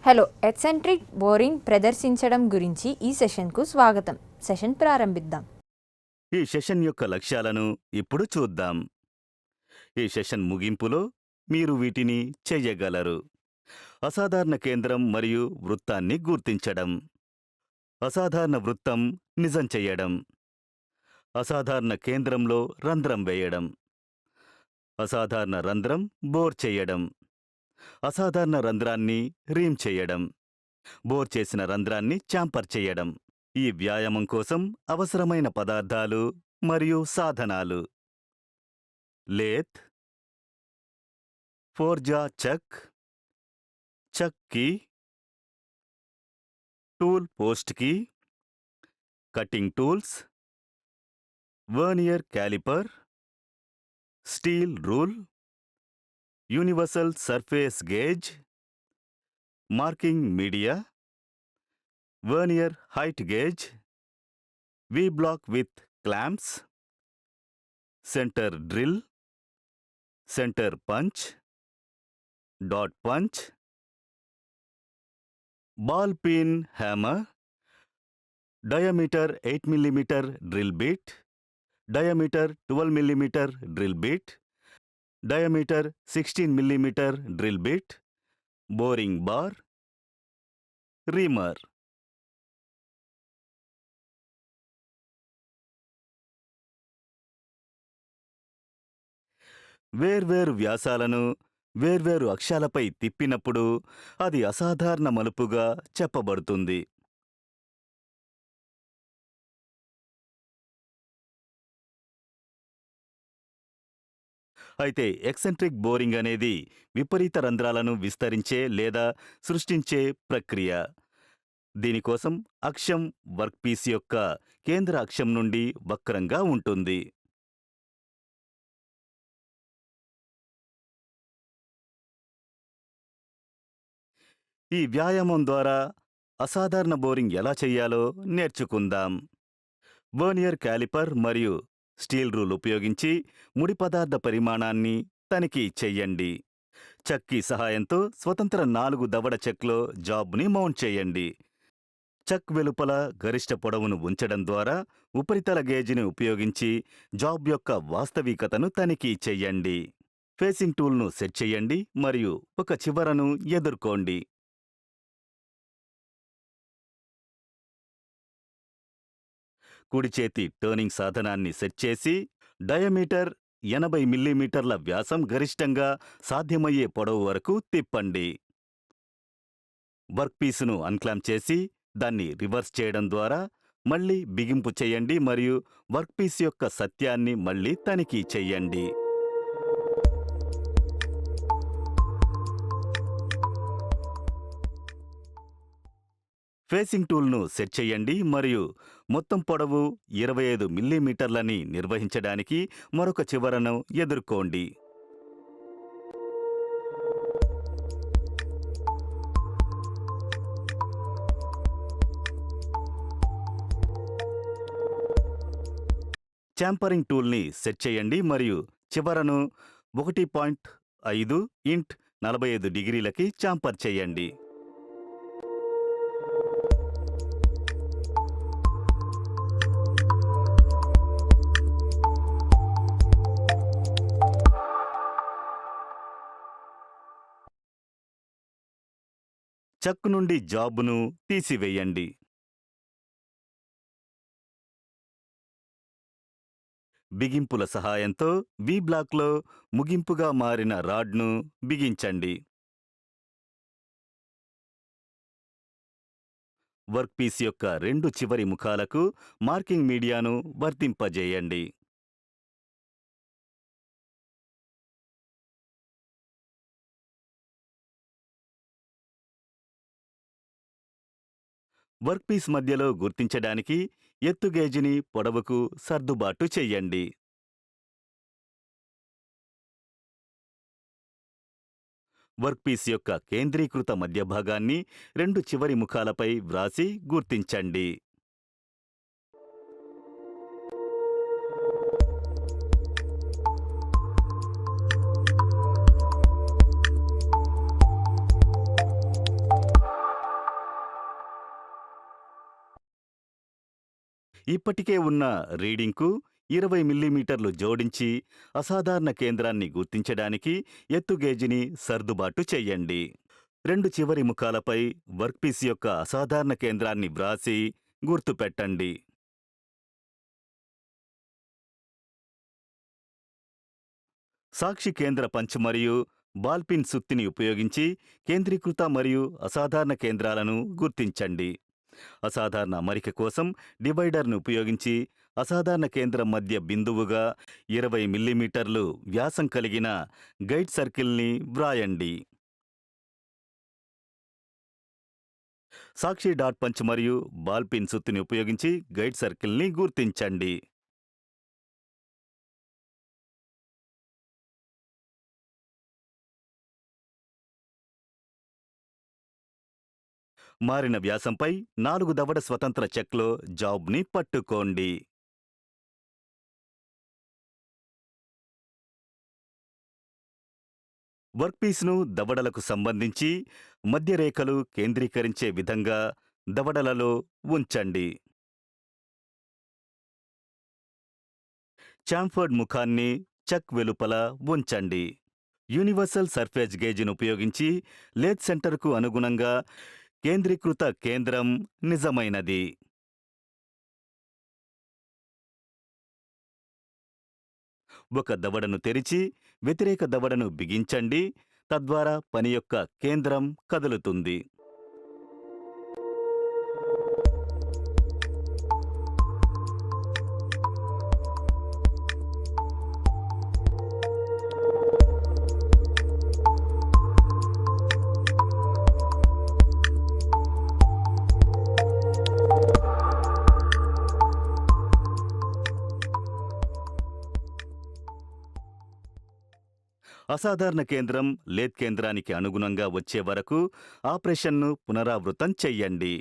Hello, eccentric boring ప్రదర్శించడం గురించి ఈ సెషన్కు స్వాగతం. సెషన్ ప్రారంభిద్దాం. ఈ సెషన్ యొక్క లక్ష్యాలను ఇప్పుడు చూద్దాం. ఈ సెషన్ ముగింపులో మీరు వీటిని చెయ్యగలరు. అసాధారణ కేంద్రం మరియు వృత్తాన్ని గుర్తించడం, అసాధారణ వృత్తం నిజం చెయ్యడం, అసాధారణ కేంద్రంలో రంధ్రం వేయడం, అసాధారణ రంధ్రం బోర్ చెయ్యడం, అసాధారణ రంధ్రాన్ని రీమ్ చెయ్యడం, బోర్ చేసిన రంధ్రాన్ని ఛాంపర్ చెయ్యడం. ఈ వ్యాయామం కోసం అవసరమైన పదార్థాలు మరియు సాధనాలు: lathe, four jaw chuck, chuck key, tool post key, cutting tools, vernier calliper, steel rule, universal surface gauge, marking media, vernier height gauge, V block with clamps, centre drill, centre punch, dot punch, ball pin hammer, diameter 8 mm drill bit, diameter 12 mm drill bit, diameter 16 mm drill bit, boring bar, reamer. వేర్వేరు వ్యాసాలను వేర్వేరు అక్షాలపై తిప్పినప్పుడు అది అసాధారణ మలుపుగా చెప్పబడుతుంది. అయితే eccentric boring అనేది విపరీత రంధ్రాలను విస్తరించే లేదా సృష్టించే ప్రక్రియ. దీనికోసం అక్షం వర్క్పీస్ యొక్క కేంద్ర అక్షం నుండి వక్రంగా ఉంటుంది. ఈ వ్యాయామం ద్వారా అసాధారణ బోరింగ్ ఎలా చెయ్యాలో నేర్చుకుందాం. వర్నియర్ క్యాలిపర్ మరియు స్టీల్ రూల్ ఉపయోగించి ముడి పదార్థ పరిమాణాన్ని తనిఖీ చెయ్యండి. చక్కీ సహాయంతో స్వతంత్ర 4 దవడ చెక్లో జాబ్ని మౌంట్ చేయండి. చక్ వెలుపల గరిష్ట పొడవును ఉంచడం ద్వారా ఉపరితల గేజ్ని ఉపయోగించి జాబ్ యొక్క వాస్తవికతను తనిఖీ చెయ్యండి. ఫేసింగ్ టూల్ను సెట్ చెయ్యండి మరియు ఒక చివరను ఎదుర్కోండి. కుడి చేతి టర్నింగ్ సాధనాన్ని సెట్ చేసి డయామీటర్ 80 mm వ్యాసం గరిష్టంగా సాధ్యమయ్యే పొడవు వరకు తిప్పండి. వర్క్పీసును అన్క్లాంప్ చేసి దాన్ని రివర్స్ చేయడం ద్వారా మళ్ళీ బిగింపు చేయండి మరియు వర్క్పీస్ యొక్క సత్యాన్ని మళ్ళీ తనిఖీ చెయ్యండి. ఫేసింగ్ టూల్ను సెట్ చేయండి మరియు మొత్తం పొడవు 25 mm నిర్వహించడానికి మరొక చివరను ఎదుర్కోండి. ఛాంపరింగ్ టూల్ని సెట్ చేయండి మరియు చివరను 1.5 x 45 డిగ్రీలకి ఛాంపర్ చేయండి. చక్ నుండి జాబును తీసివేయండి. బిగింపుల సహాయంతో వి బ్లాక్లో ముగింపుగా మారిన రాడ్ను బిగించండి. వర్క్పీస్ యొక్క 2 చివరి ముఖాలకు మార్కింగ్ మీడియాను వర్తింపజేయండి. వర్క్పీస్ మధ్యలో గుర్తించడానికి ఎత్తు గేజిని పొడవుకు సర్దుబాటు చెయ్యండి. వర్క్పీస్ యొక్క కేంద్రీకృత మధ్యభాగాన్ని 2 చివరి ముఖాలపై వ్రాసి గుర్తించండి. ఇప్పటికే ఉన్న రీడింగ్కు 20 మిల్లీమీటర్లు జోడించి అసాధారణ కేంద్రాన్ని గుర్తించడానికి ఎత్తు గేజిని సర్దుబాటు చెయ్యండి. 2 చివరి ముఖాలపై వర్క్పీస్ యొక్క అసాధారణ కేంద్రాన్ని వ్రాసి గుర్తుపెట్టండి. సాక్షి కేంద్ర పంచ్ మరియు బాల్పిన్ సుత్తిని ఉపయోగించి కేంద్రీకృత మరియు అసాధారణ కేంద్రాలను గుర్తించండి. అసాధారణ అమరిక కోసం డివైడర్ను ఉపయోగించి అసాధారణ కేంద్రం మధ్య బిందువుగా 20 మిల్లీమీటర్లు వ్యాసం కలిగిన గైడ్ సర్కిల్ని వ్రాయండి. సాక్షి డాట్ పంచ్ మరియు బాల్పిన్ సుత్తిని ఉపయోగించి గైడ్ సర్కిల్ని గుర్తించండి. మారిన వ్యాసంపై 4 దవడ స్వతంత్ర చెక్లో జాబ్ని పట్టుకోండి. వర్క్పీస్ను దవడలకు సంబంధించి మధ్యరేఖలు కేంద్రీకరించే విధంగా దవడలలో ఉంచండి. చాంఫర్డ్ ముఖాన్ని చెక్ వెలుపల ఉంచండి. యూనివర్సల్ సర్ఫేస్ గేజ్ను ఉపయోగించి లేత్ సెంటర్కు అనుగుణంగా కేంద్రీకృత కేంద్రం నిజమైనది. ఒక దవడను తెరిచి వ్యతిరేక దవడను బిగించండి. తద్వారా పని యొక్క కేంద్రం కదులుతుంది. అసాధారణ కేంద్రం లేత్ కేంద్రానికి అనుగుణంగా వచ్చే వరకు ఆపరేషన్ను పునరావృతం చెయ్యండి.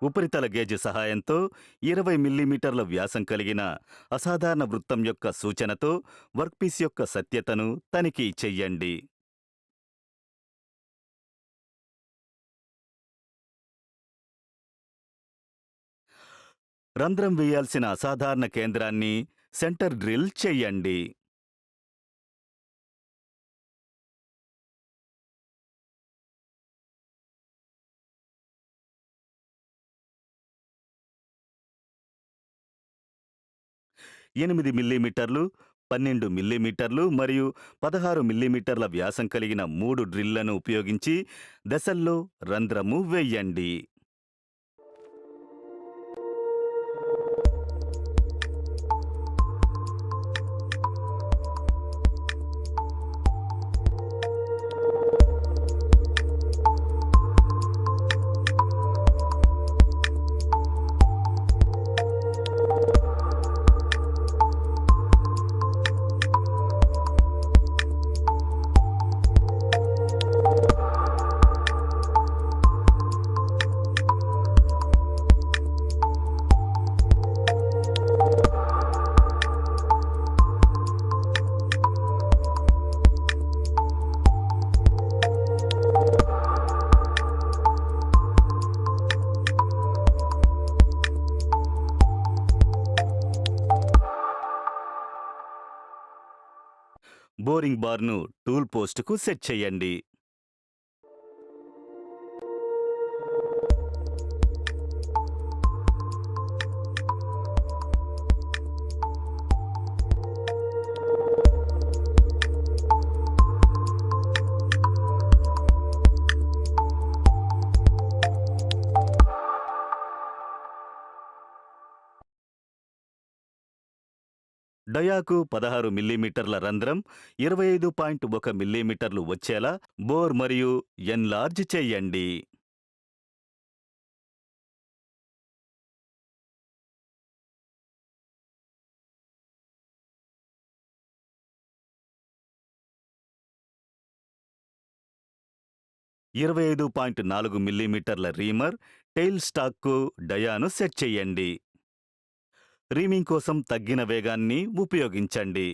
ఉపరితల గేజ్ సహాయంతో 20 మిల్లీమీటర్ల వ్యాసం కలిగిన అసాధారణ వృత్తం యొక్క సూచనతో వర్క్పీస్ యొక్క సత్యతను తనిఖీ చెయ్యండి. రంధ్రం వేయాల్సిన అసాధారణ కేంద్రాన్ని సెంటర్ డ్రిల్ చెయ్యండి. ఎనిమిది మిల్లీమీటర్లు, 12 మిల్లీమీటర్లు మరియు 16 మిల్లీమీటర్ల వ్యాసం కలిగిన 3 డ్రిల్లను ఉపయోగించి దశల్లో రంధ్రము వెయ్యండి. బోరింగ్ బార్ను టూల్ పోస్టుకు సెట్ చేయండి. డయాకు 16 మిల్లీమీటర్ల రంధ్రం 25.1 మిల్లీమీటర్లు వచ్చేలా బోర్ మరియు ఎన్లార్జ్ చెయ్యండి. 25.4 మిల్లీమీటర్ల రీమర్ టెయిల్ స్టాక్కు డయాను సెట్ చెయ్యండి. రీమింగ్ కోసం తగ్గిన వేగాన్ని ఉపయోగించండి.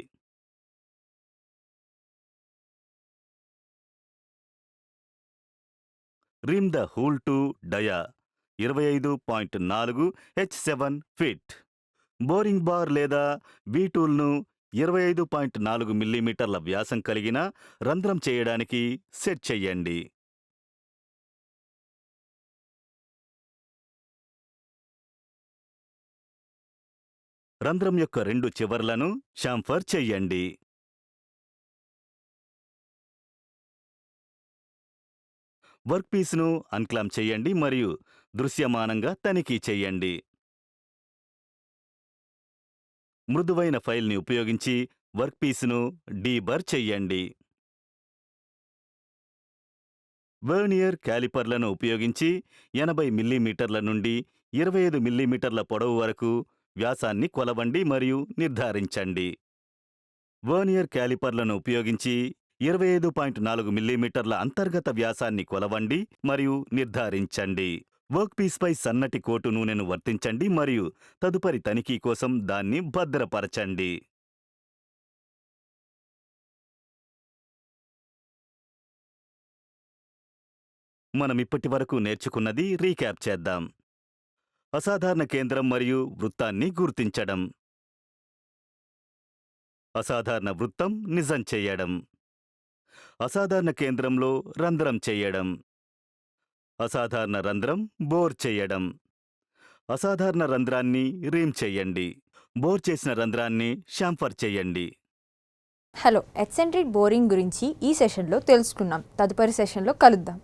Rim the whole to dia 25.4 H7 fit. Boring bar లేదా బీ-టూల్ను 25.4 మిల్లీమీటర్ల వ్యాసం కలిగిన రంధ్రం చేయడానికి సెట్ చెయ్యండి. రంధ్రం యొక్క 2 చివర్లను షాంఫర్ చెయ్యండి. వర్క్ పీస్ను అన్క్లాంప్ చెయ్యండి మరియు దృశ్యమానంగా తనిఖీ చెయ్యండి. మృదువైన ఫైల్ని ఉపయోగించి వర్క్ పీస్ను డీబర్ చెయ్యండి. వర్నియర్ క్యాలిపర్లను ఉపయోగించి 80 మిల్లీమీటర్ల నుండి 25 మిల్లీమీటర్ల పొడవు వరకు వ్యాసాన్ని కొలవండి మరియు నిర్ధారించండి. వర్నియర్ క్యాలిపర్లను ఉపయోగించి 25.4 మిల్లీమీటర్ల అంతర్గత వ్యాసాన్ని కొలవండి మరియు నిర్ధారించండి. వర్క్ పీస్పై సన్నటి కోటు నూనెను వర్తించండి మరియు తదుపరి తనిఖీ కోసం దాన్ని భద్రపరచండి. మనమిప్పటి వరకు నేర్చుకున్నది రీక్యాప్ చేద్దాం. అసాధారణ కేంద్రం మరియు వృత్తాన్ని గుర్తించడం. అసాధారణ వృత్తం నిజం చెయ్యడం. అసాధారణ కేంద్రంలో రంధ్రం చెయ్యడం. అసాధారణ రంధ్రం బోర్ చెయ్యడం. అసాధారణ రంధ్రాన్ని రీమ్ చెయ్యండి. బోర్ చేసిన రంధ్రాన్ని షాంఫర్ చెయ్యండి. హలో, ఎక్సెంట్రిక్ బోరింగ్ గురించి ఈ సెషన్లో తెలుసుకున్నాం. తదుపరి సెషన్లో కలుద్దాం.